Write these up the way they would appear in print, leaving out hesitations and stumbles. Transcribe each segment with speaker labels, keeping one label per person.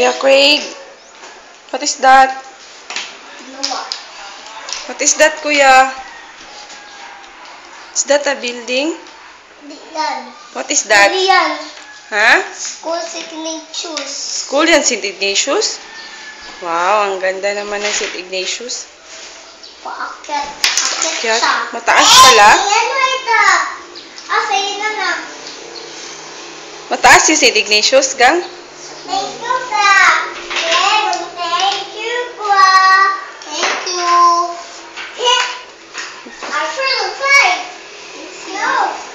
Speaker 1: Kuya Craig? What is that? What is that, Kuya? Is that a building? What is that? Ha?
Speaker 2: School St. Ignatius.
Speaker 1: School yan, St. Ignatius? Wow, ang ganda naman ng St. Ignatius.
Speaker 2: Paakyat.
Speaker 1: Kaya,
Speaker 2: Siya.
Speaker 1: mataas pala.
Speaker 2: Ano ito? Sa'yo na na.
Speaker 1: Mataas yung St. Ignatius, gang?
Speaker 2: Thank you, pa. Thank you, pa. Thank you. Yeah. I really play. Snow.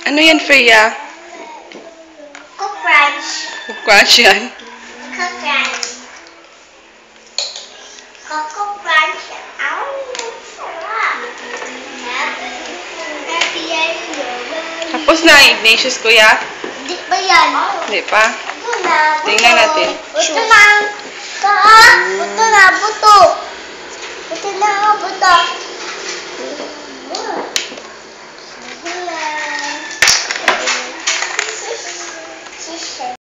Speaker 1: Ano yan, Freya?
Speaker 2: Cockroach.
Speaker 1: Cockroach yan?
Speaker 2: Cockroach. Cockroach.
Speaker 1: Tapos na ang Ignatius, Kuya?
Speaker 2: Hindi ba yan?
Speaker 1: Hindi pa.
Speaker 2: Ito na.
Speaker 1: Tingnan natin.
Speaker 2: Ito na. Ito na. Buto. Ito na. Buto.